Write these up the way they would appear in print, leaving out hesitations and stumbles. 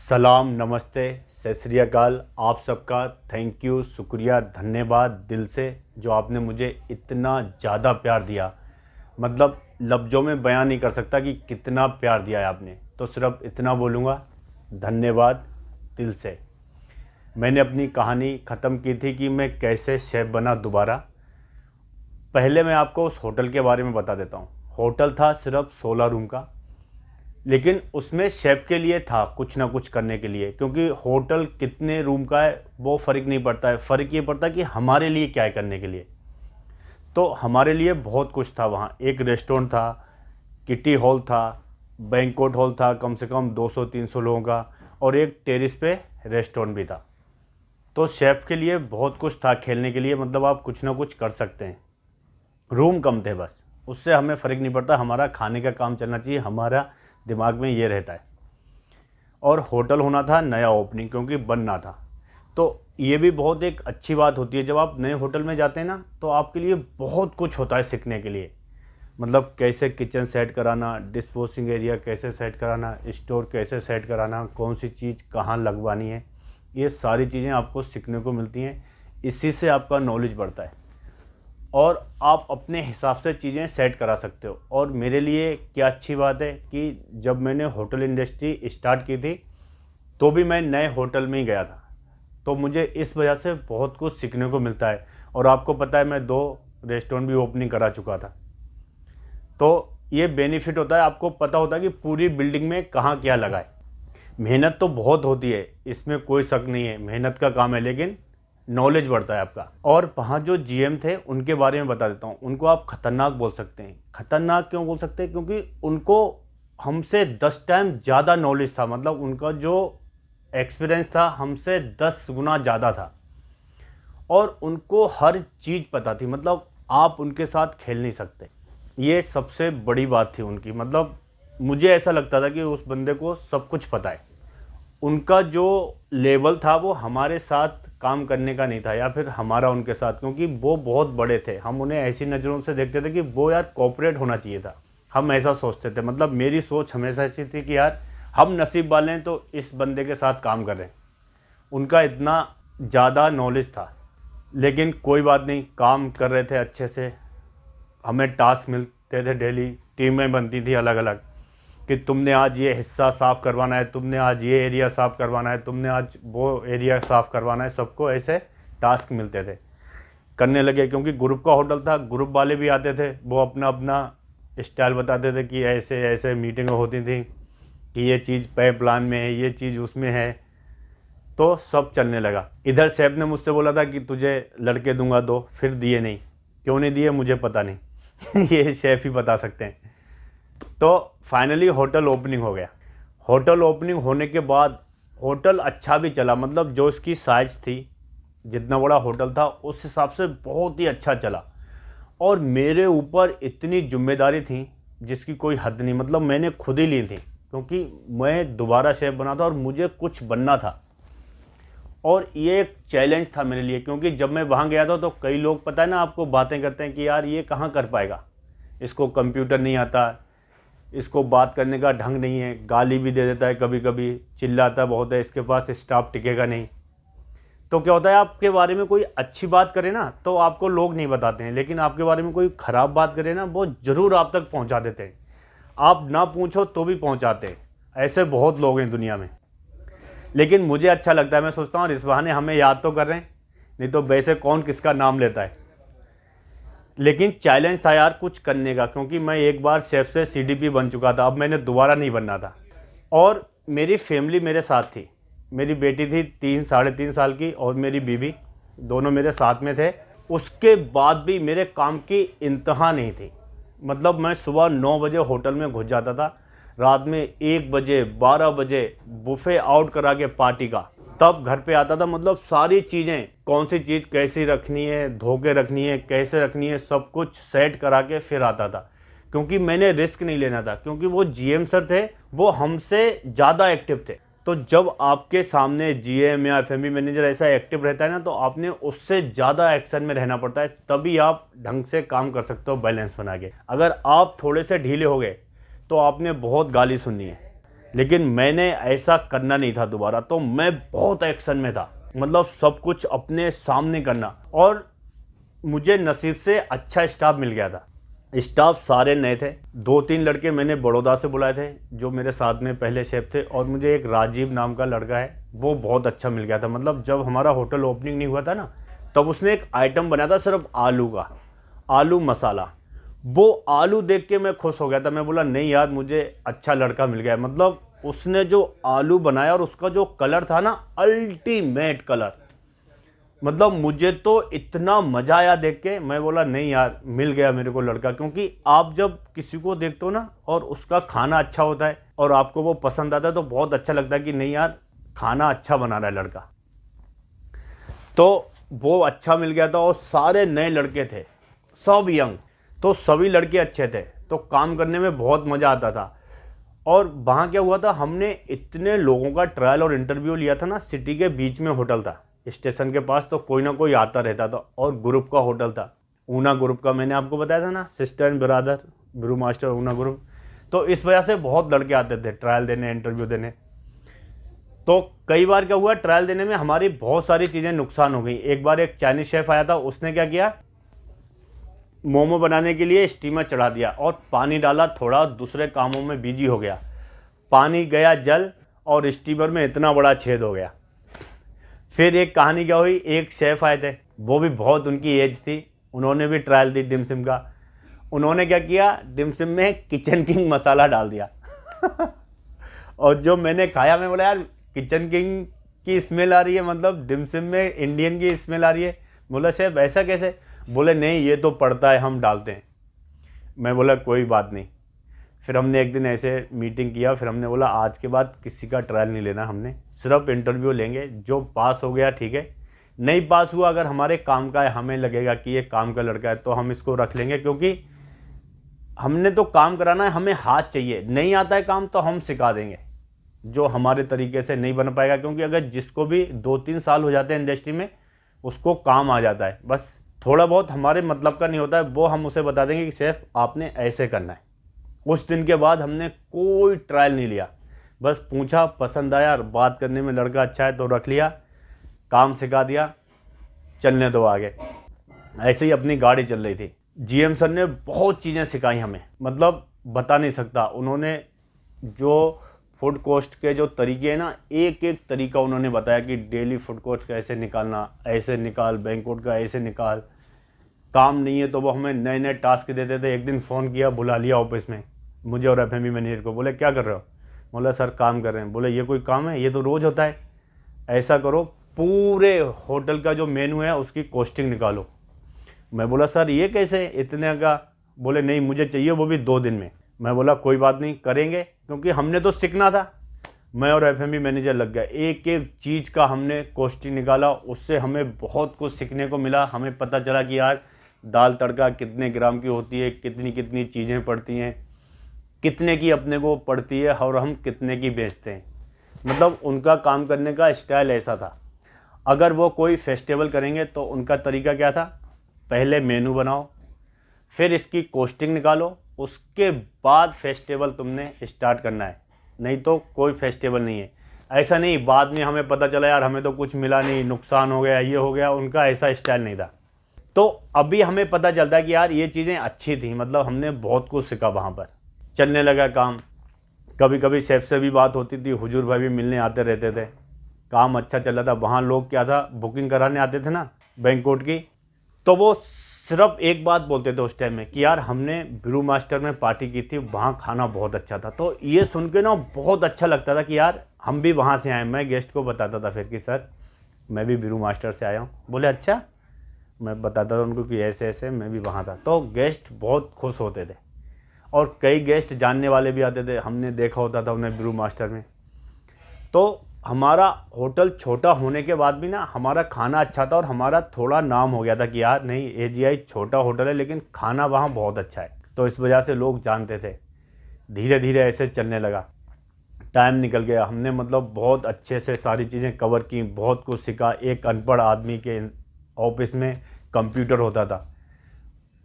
सलाम, नमस्ते, सत श्री अकाल। आप सबका थैंक यू, शुक्रिया, धन्यवाद दिल से जो आपने मुझे इतना ज़्यादा प्यार दिया। मतलब लफ्ज़ों में बयान नहीं कर सकता कि कितना प्यार दिया है आपने। तो सिर्फ इतना बोलूँगा, धन्यवाद दिल से। मैंने अपनी कहानी ख़त्म की थी कि मैं कैसे शेफ़ बना दोबारा। पहले मैं आपको उस होटल के बारे में बता देता हूँ। होटल था सिर्फ 16 रूम का, लेकिन उसमें शेफ़ के लिए था कुछ ना कुछ करने के लिए, क्योंकि होटल कितने रूम का है वो फ़र्क नहीं पड़ता है। फ़र्क ये पड़ता है कि हमारे लिए क्या है करने के लिए। तो हमारे लिए बहुत कुछ था वहाँ। एक रेस्टोरेंट था, किटी हॉल था, बैंक्वेट हॉल था कम से कम 200-300 लोगों का, और एक टेरेस पे रेस्टोरेंट भी था। तो शेफ़ के लिए बहुत कुछ था खेलने के लिए, मतलब आप कुछ ना कुछ कर सकते हैं। रूम कम थे बस, उससे हमें फ़र्क नहीं पड़ता, हमारा खाने का काम चलना चाहिए, हमारा दिमाग में ये रहता है। और होटल होना था नया ओपनिंग, क्योंकि बनना था। तो ये भी बहुत एक अच्छी बात होती है, जब आप नए होटल में जाते हैं ना, तो आपके लिए बहुत कुछ होता है सीखने के लिए। मतलब कैसे किचन सेट कराना, डिस्पोजिंग एरिया कैसे सेट कराना, स्टोर कैसे सेट कराना, कौन सी चीज़ कहाँ लगवानी है, ये सारी चीज़ें आपको सीखने को मिलती हैं। इसी से आपका नॉलेज बढ़ता है और आप अपने हिसाब से चीज़ें सेट करा सकते हो। और मेरे लिए क्या अच्छी बात है कि जब मैंने होटल इंडस्ट्री स्टार्ट की थी, तो भी मैं नए होटल में ही गया था। तो मुझे इस वजह से बहुत कुछ सीखने को मिलता है। और आपको पता है, मैं 2 रेस्टोरेंट भी ओपनिंग करा चुका था। तो ये बेनिफिट होता है, आपको पता होता है कि पूरी बिल्डिंग में कहाँ क्या लगा है। मेहनत तो बहुत होती है, इसमें कोई शक नहीं है, मेहनत का काम है, लेकिन नॉलेज बढ़ता है आपका। और वहाँ जो जीएम थे उनके बारे में बता देता हूँ। उनको आप खतरनाक बोल सकते हैं। खतरनाक क्यों बोल सकते हैं? क्योंकि उनको हमसे 10 टाइम ज़्यादा नॉलेज था। मतलब उनका जो एक्सपीरियंस था हमसे 10 गुना ज़्यादा था, और उनको हर चीज़ पता थी। मतलब आप उनके साथ खेल नहीं सकते, ये सबसे बड़ी बात थी उनकी। मतलब मुझे ऐसा लगता था कि उस बंदे को सब कुछ पता है। उनका जो लेवल था वो हमारे साथ काम करने का नहीं था, या फिर हमारा उनके साथ, क्योंकि वो बहुत बड़े थे। हम उन्हें ऐसी नज़रों से देखते थे कि वो यार कोऑपरेट होना चाहिए था, हम ऐसा सोचते थे। मतलब मेरी सोच हमेशा ऐसी थी कि यार हम नसीब वाले हैं तो इस बंदे के साथ काम कर रहे हैं। उनका इतना ज़्यादा नॉलेज था, लेकिन कोई बात नहीं, काम कर रहे थे अच्छे से। हमें टास्क मिलते थे डेली, टीमें बनती थी अलग अलग, कि तुमने आज ये हिस्सा साफ़ करवाना है, तुमने आज ये एरिया साफ़ करवाना है, तुमने आज वो एरिया साफ़ करवाना है। सबको ऐसे टास्क मिलते थे, करने लगे। क्योंकि ग्रुप का होटल था, ग्रुप वाले भी आते थे, वो अपना अपना स्टाइल बताते थे कि ऐसे ऐसे मीटिंग होती थी कि ये चीज़ पे प्लान में है, ये चीज़ उसमें है। तो सब चलने लगा। इधर शेफ ने मुझसे बोला था कि तुझे लड़के दूंगा 2, फिर दिए नहीं। क्यों नहीं दिए मुझे पता नहीं ये शेफ ही बता सकते हैं। तो फाइनली होटल ओपनिंग हो गया। होटल ओपनिंग होने के बाद होटल अच्छा भी चला। मतलब जो इसकी साइज़ थी, जितना बड़ा होटल था, उस हिसाब से बहुत ही अच्छा चला। और मेरे ऊपर इतनी जिम्मेदारी थी जिसकी कोई हद नहीं। मतलब मैंने खुद ही ली थी, क्योंकि मैं दोबारा शेफ बना था और मुझे कुछ बनना था। और ये एक चैलेंज था मेरे लिए, क्योंकि जब मैं वहाँ गया था तो कई लोग, पता है ना आपको, बातें करते हैं कि यार ये कहाँ कर पाएगा, इसको कंप्यूटर नहीं आता, इसको बात करने का ढंग नहीं है, गाली भी दे देता है कभी कभी, चिल्लाता बहुत है, इसके पास स्टाफ टिकेगा नहीं। तो क्या होता है, आपके बारे में कोई अच्छी बात करे ना तो आपको लोग नहीं बताते हैं, लेकिन आपके बारे में कोई ख़राब बात करे ना, वो ज़रूर आप तक पहुंचा देते हैं। आप ना पूछो तो भी पहुंचाते हैं। ऐसे बहुत लोग हैं दुनिया में। लेकिन मुझे अच्छा लगता है, मैं सोचता हूँ इस बहाने हमें याद तो कर रहे हैं, नहीं तो वैसे कौन किसका नाम लेता है। लेकिन चैलेंज था यार कुछ करने का, क्योंकि मैं एक बार शेफ से सीडीपी बन चुका था, अब मैंने दोबारा नहीं बनना था। और मेरी फैमिली मेरे साथ थी। मेरी बेटी थी 3-3.5 साल की, और मेरी बीवी, दोनों मेरे साथ में थे। उसके बाद भी मेरे काम की इंतहा नहीं थी। मतलब मैं सुबह 9 बजे होटल में घुस जाता था, रात में 1 बजे 12 बजे बुफे आउट करा के पार्टी का, तब घर पे आता था। मतलब सारी चीज़ें, कौन सी चीज़ कैसी रखनी है, धो के रखनी है, कैसे रखनी है, सब कुछ सेट करा के फिर आता था। क्योंकि मैंने रिस्क नहीं लेना था, क्योंकि वो जीएम सर थे, वो हमसे ज़्यादा एक्टिव थे। तो जब आपके सामने जीएम या एफएमबी मैनेजर ऐसा एक्टिव रहता है ना, तो आपने उससे ज़्यादा एक्शन में रहना पड़ता है, तभी आप ढंग से काम कर सकते हो बैलेंस बना के। अगर आप थोड़े से ढीले हो गए तो आपने बहुत गाली सुननी है। लेकिन मैंने ऐसा करना नहीं था दोबारा। तो मैं बहुत एक्शन में था, मतलब सब कुछ अपने सामने करना। और मुझे नसीब से अच्छा स्टाफ मिल गया था। स्टाफ सारे नए थे। 2-3 लड़के मैंने बड़ौदा से बुलाए थे जो मेरे साथ में पहले शेफ थे, और मुझे एक राजीव नाम का लड़का है, वो बहुत अच्छा मिल गया था। मतलब जब हमारा होटल ओपनिंग नहीं हुआ था ना, तब उसने एक आइटम बनाया था सिर्फ आलू का, आलू मसाला। वो आलू देख के मैं खुश हो गया था। मैं बोला नहीं यार, मुझे अच्छा लड़का मिल गया। मतलब उसने जो आलू बनाया और उसका जो कलर था ना, अल्टीमेट कलर। मतलब मुझे तो इतना मज़ा आया देख के। मैं बोला नहीं यार, मिल गया मेरे को लड़का। क्योंकि आप जब किसी को देखते हो ना और उसका खाना अच्छा होता है और आपको वो पसंद आता है, तो बहुत अच्छा लगता है कि नहीं यार, खाना अच्छा बना रहा है लड़का। तो वो अच्छा मिल गया था और सारे नए लड़के थे, सब यंग। तो सभी लड़के अच्छे थे, तो काम करने में बहुत मज़ा आता था। और वहाँ क्या हुआ था, हमने इतने लोगों का ट्रायल और इंटरव्यू लिया था ना। सिटी के बीच में होटल था, स्टेशन के पास, तो कोई ना कोई आता रहता था। और ग्रुप का होटल था, ऊना ग्रुप का, मैंने आपको बताया था ना, sister and brother brew master ऊना ग्रुप। तो इस वजह से बहुत लड़के आते थे ट्रायल देने, इंटरव्यू देने। तो कई बार क्या हुआ, ट्रायल देने में हमारी बहुत सारी चीज़ें नुकसान हो गई। एक बार एक चाइनीज शेफ़ आया था, उसने क्या किया, मोमो बनाने के लिए स्टीमर चढ़ा दिया और पानी डाला, थोड़ा दूसरे कामों में बिजी हो गया, पानी गया जल और स्टीमर में इतना बड़ा छेद हो गया। फिर एक कहानी क्या हुई, एक शेफ़ आए थे, वो भी बहुत, उनकी एज थी, उन्होंने भी ट्रायल दी डिमसिम का। उन्होंने क्या किया, डिमसिम में किचन किंग मसाला डाल दिया। और जो मैंने खाया, मैं बोला यार किचन किंग की स्मेल आ रही है, मतलब डिमसिम में इंडियन की स्मेल आ रही है। बोला शेफ ऐसा कैसे? बोले नहीं, ये तो पड़ता है, हम डालते हैं। मैं बोला कोई बात नहीं। फिर हमने एक दिन ऐसे मीटिंग किया, फिर हमने बोला आज के बाद किसी का ट्रायल नहीं लेना, हमने सिर्फ इंटरव्यू लेंगे। जो पास हो गया ठीक है, नहीं पास हुआ, अगर हमारे काम का है, हमें लगेगा कि ये काम का लड़का है, तो हम इसको रख लेंगे। क्योंकि हमने तो काम कराना है, हमें हाथ चाहिए। नहीं आता है काम तो हम सिखा देंगे, जो हमारे तरीके से नहीं बन पाएगा। क्योंकि अगर जिसको भी 2-3 साल हो जाते हैं इंडस्ट्री में, उसको काम आ जाता है। बस थोड़ा बहुत हमारे मतलब का नहीं होता है, वो हम उसे बता देंगे कि शेफ आपने ऐसे करना है। उस दिन के बाद हमने कोई ट्रायल नहीं लिया, बस पूछा, पसंद आया और बात करने में लड़का अच्छा है तो रख लिया, काम सिखा दिया, चलने दो आगे। ऐसे ही अपनी गाड़ी चल रही थी। जीएम सर ने बहुत चीज़ें सिखाई हमें, मतलब बता नहीं सकता। उन्होंने जो फूड कोस्ट के जो तरीके हैं ना, एक एक तरीका उन्होंने बताया कि डेली फूड कोस्ट कैसे निकालना, ऐसे निकाल, बैंकोट का ऐसे निकाल। काम नहीं है तो वो हमें नए नए टास्क देते थे। एक दिन फ़ोन किया, बुला लिया ऑफिस में मुझे और एफएमबी मैनेजर को। बोले क्या कर रहे हो? बोला सर काम कर रहे हैं। बोले ये कोई काम है? ये तो रोज़ होता है। ऐसा करो, पूरे होटल का जो मेनू है उसकी कॉस्टिंग निकालो। मैं बोला सर ये कैसे, इतने का? बोले नहीं, मुझे चाहिए, वो भी 2 दिन में। मैं बोला कोई बात नहीं, करेंगे, क्योंकि हमने तो सीखना था। मैं और एफएमबी मैनेजर लग गया, एक एक चीज़ का हमने कॉस्टिंग निकाला। उससे हमें बहुत कुछ सीखने को मिला। हमें पता चला कि यार दाल तड़का कितने ग्राम की होती है, कितनी कितनी चीज़ें पड़ती हैं, कितने की अपने को पड़ती है और हम कितने की बेचते हैं। मतलब उनका काम करने का स्टाइल ऐसा था। अगर वो कोई फेस्टिवल करेंगे तो उनका तरीका क्या था, पहले मेनू बनाओ, फिर इसकी कॉस्टिंग निकालो, उसके बाद फेस्टिवल तुमने स्टार्ट करना है। नहीं तो कोई फेस्टिवल नहीं है। ऐसा नहीं बाद में हमें पता चला यार हमें तो कुछ मिला नहीं, नुकसान हो गया, ये हो गया। उनका ऐसा स्टाइल नहीं था। तो अभी हमें पता चलता है कि यार ये चीज़ें अच्छी थी, मतलब हमने बहुत कुछ सीखा वहाँ पर। चलने लगा काम। कभी कभी शेफ से भी बात होती थी, हुजूर भाई भी मिलने आते रहते थे। काम अच्छा चल रहा था। वहाँ लोग क्या था, बुकिंग कराने आते थे ना बैंकोट की, तो वो सिर्फ एक बात बोलते थे उस टाइम में कि यार हमने ब्रू मास्टर में पार्टी की थी, वहाँ खाना बहुत अच्छा था। तो ये सुन के ना बहुत अच्छा लगता था कि यार हम भी वहाँ से आए। मैं गेस्ट को बताता था फिर कि सर मैं भी ब्रू मास्टर से आया हूँ। बोले अच्छा। मैं बताता था उनको कि ऐसे ऐसे मैं भी वहाँ था। तो गेस्ट बहुत खुश होते थे और कई गेस्ट जानने वाले भी आते थे, हमने देखा होता था उन्हें ब्रू मास्टर में। तो हमारा होटल छोटा होने के बाद भी ना हमारा खाना अच्छा था और हमारा थोड़ा नाम हो गया था कि यार नहीं, एजीआई छोटा होटल है लेकिन खाना वहाँ बहुत अच्छा है। तो इस वजह से लोग जानते थे। धीरे धीरे ऐसे चलने लगा, टाइम निकल गया। हमने मतलब बहुत अच्छे से सारी चीज़ें कवर की, बहुत कुछ सीखा। एक अनपढ़ आदमी के ऑफिस में कंप्यूटर होता था,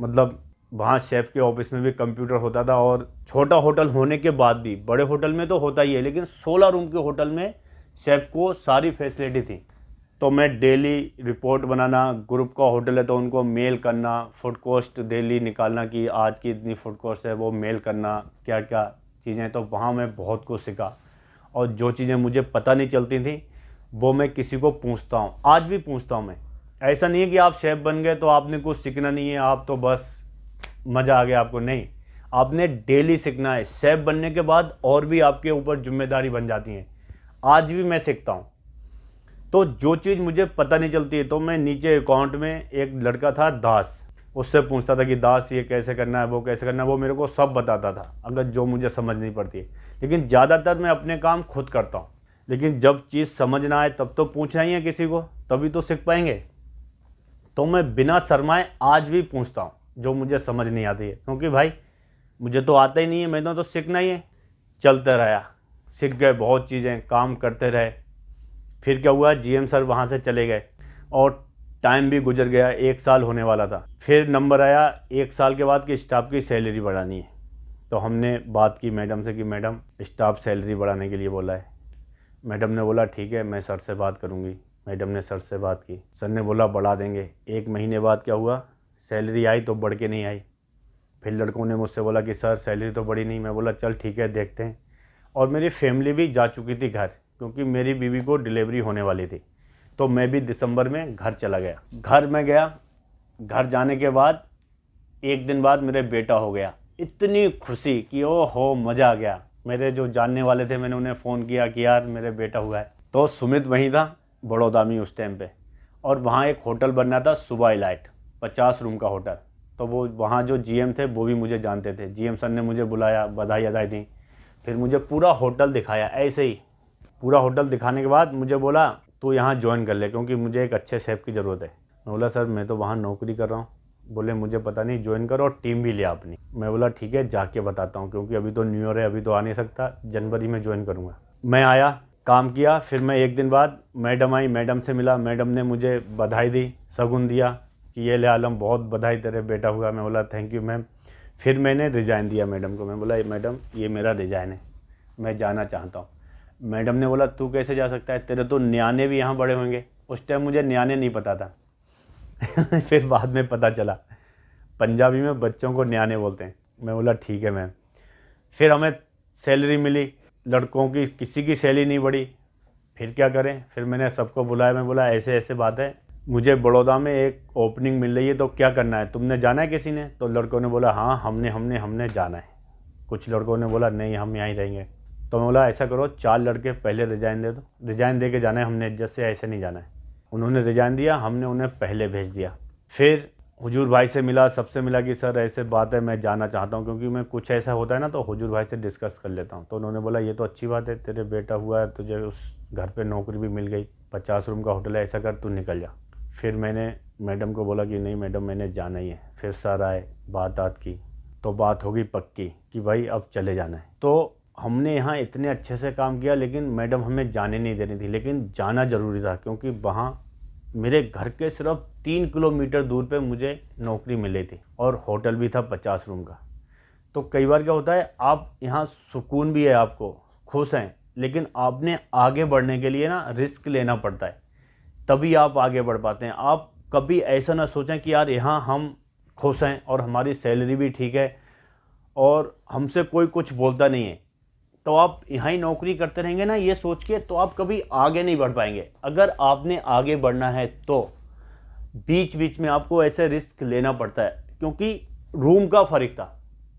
मतलब वहाँ शेफ़ के ऑफिस में भी कंप्यूटर होता था, और छोटा होटल होने के बाद भी, बड़े होटल में तो होता ही है, लेकिन 16 रूम के होटल में शेफ़ को सारी फैसिलिटी थी। तो मैं डेली रिपोर्ट बनाना, ग्रुप का होटल है तो उनको मेल करना, फूड कॉस्ट डेली निकालना कि आज की इतनी फूड कॉस्ट है, वो मेल करना, क्या क्या चीज़ें। तो वहाँ मैं बहुत कुछ सीखा, और जो चीज़ें मुझे पता नहीं चलती थी वो मैं किसी को पूछता हूँ, आज भी पूछता हूँ मैं। ऐसा नहीं है कि आप शेफ़ बन गए तो आपने कुछ सीखना नहीं है, आप तो बस मज़ा आ गया आपको, नहीं, आपने डेली सीखना है। शेफ़ बनने के बाद और भी आपके ऊपर जिम्मेदारी बन जाती हैं। आज भी मैं सीखता हूँ। तो जो चीज़ मुझे पता नहीं चलती है तो मैं नीचे अकाउंट में, एक लड़का था दास, उससे पूछता था कि दास ये कैसे करना है, वो कैसे करना है, वो मेरे को सब बताता था अगर जो मुझे समझ नहीं पड़ती है। लेकिन ज़्यादातर मैं अपने काम खुद करता हूँ, लेकिन जब चीज़ समझ ना आए तब तो पूछना ही है किसी को, तभी तो सीख पाएंगे। तो मैं बिना शर्माए आज भी पूछता हूँ जो मुझे समझ नहीं आती है, क्योंकि भाई मुझे तो आता ही नहीं है, मैंने तो सीखना ही है। चलते रहा, सीख गए बहुत चीज़ें, काम करते रहे। फिर क्या हुआ, जीएम सर वहाँ से चले गए और टाइम भी गुजर गया, 1 साल होने वाला था। फिर नंबर आया 1 साल के बाद कि स्टाफ की सैलरी बढ़ानी है। तो हमने बात की मैडम से कि मैडम स्टाफ सैलरी बढ़ाने के लिए बोला है। मैडम ने बोला ठीक है, मैं सर से बात करूँगी। मैडम ने सर से बात की, सर ने बोला बढ़ा देंगे। 1 महीने बाद क्या हुआ, सैलरी आई तो बढ़ के नहीं आई। फिर लड़कों ने मुझसे बोला कि सर सैलरी तो बढ़ी नहीं। मैं बोला चल ठीक है, देखते हैं। और मेरी फैमिली भी जा चुकी थी घर, क्योंकि मेरी बीवी को डिलीवरी होने वाली थी। तो मैं भी दिसंबर में घर चला गया। घर में गया, घर जाने के बाद 1 दिन बाद मेरे बेटा हो गया। इतनी खुशी कि ओ हो, मज़ा आ गया। मेरे जो जानने वाले थे मैंने उन्हें फ़ोन किया कि यार मेरे बेटा हुआ है। तो सुमित वहीं था, बड़ौदा में उस टाइम पे, और वहाँ एक होटल बनना था, सुबह इलाइट, 50 रूम का होटल। तो वो वहाँ जो जीएम थे वो भी मुझे जानते थे। जीएम सर ने मुझे बुलाया, बधाई अधाई दी, फिर मुझे पूरा होटल दिखाया। ऐसे ही पूरा होटल दिखाने के बाद मुझे बोला तू यहाँ ज्वाइन कर ले, क्योंकि मुझे एक अच्छे शेफ़ की ज़रूरत है। मैं बोला सर मैं तो वहाँ नौकरी कर रहा हूँ। बोले मुझे पता नहीं, ज्वाइन करो और टीम भी लिया अपनी। मैं बोला ठीक है, जाके बताता हूँ, क्योंकि अभी तो न्यू ईयर है, अभी तो आ नहीं सकता, जनवरी में ज्वाइन करूँगा। मैं आया, काम किया। फिर मैं 1 दिन बाद मैडम आई, मैडम से मिला। मैडम ने मुझे बधाई दी, शगुन दिया कि ये ले आलम, बहुत बधाई, तेरे बेटा हुआ। मैं बोला थैंक यू मैम। फिर मैंने रिज़ाइन दिया मैडम को। मैं बोला मैडम ये मेरा रिज़ाइन है, मैं जाना चाहता हूँ। मैडम ने बोला तू कैसे जा सकता है, तेरे तो न्याने भी यहाँ बड़े होंगे। उस टाइम मुझे न्याने नहीं पता था फिर बाद में पता चला पंजाबी में बच्चों को न्याने बोलते हैं। मैं बोला ठीक है मैम। फिर हमें सैलरी मिली, लड़कों की किसी की सैलरी नहीं बढ़ी। फिर क्या करें, फिर मैंने सबको बुलाया। मैं बोला ऐसे ऐसे बात है, मुझे बड़ौदा में एक ओपनिंग मिल रही है, तो क्या करना है, तुमने जाना है किसी ने? तो लड़कों ने बोला हाँ हमने जाना है। कुछ लड़कों ने बोला नहीं हम यहाँ ही रहेंगे। तो मैं बोला ऐसा करो 4 लड़के पहले रिज़ाइन दे दो, रिज़ाइन दे के जाना है, हमने एडजस्ट से ऐसे नहीं जाना है। उन्होंने रिज़ाइन दिया, हमने उन्हें पहले भेज दिया। फिर हुजूर भाई से मिला, सबसे मिला कि सर ऐसे बात है, मैं जाना चाहता हूँ, क्योंकि मैं कुछ ऐसा होता है ना तो हुजूर भाई से डिस्कस कर लेता हूँ। तो उन्होंने बोला ये तो अच्छी बात है, तेरे बेटा हुआ है, तुझे उस घर पे नौकरी भी मिल गई, 50 रूम का होटल है, ऐसा कर तू निकल जा। फिर मैंने मैडम को बोला कि नहीं मैडम मैंने जाना ही है। फिर सर आए, बात की, तो बात होगी पक्की कि भाई अब चले जाना है। तो हमने यहाँ इतने अच्छे से काम किया, लेकिन मैडम हमें जाने नहीं दे रही थी, लेकिन जाना ज़रूरी था, क्योंकि वहाँ मेरे घर के सिर्फ 3 किलोमीटर दूर पे मुझे नौकरी मिली थी, और होटल भी था 50 रूम का। तो कई बार क्या होता है, आप यहाँ सुकून भी है, आपको खुश हैं, लेकिन आपने आगे बढ़ने के लिए ना रिस्क लेना पड़ता है, तभी आप आगे बढ़ पाते हैं। आप कभी ऐसा ना सोचें कि यार यहाँ हम खुश हैं और हमारी सैलरी भी ठीक है और हमसे कोई कुछ बोलता नहीं है, तो आप यहाँ ही नौकरी करते रहेंगे ना ये सोच के, तो आप कभी आगे नहीं बढ़ पाएंगे। अगर आपने आगे बढ़ना है तो बीच बीच में आपको ऐसे रिस्क लेना पड़ता है, क्योंकि रूम का फर्क था।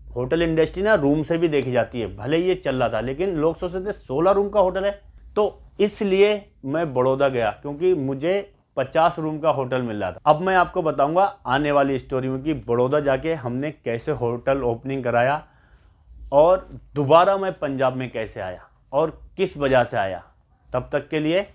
होटल इंडस्ट्री ना रूम से भी देखी जाती है, भले ये चल रहा था, लेकिन लोग सोचते थे 16 रूम का होटल है। तो इसलिए मैं बड़ौदा गया, क्योंकि मुझे 50 रूम का होटल मिल रहा था। अब मैं आपको बताऊंगा आने वाली स्टोरी में कि बड़ौदा जाके हमने कैसे होटल ओपनिंग कराया, और दोबारा मैं पंजाब में कैसे आया और किस वजह से आया। तब तक के लिए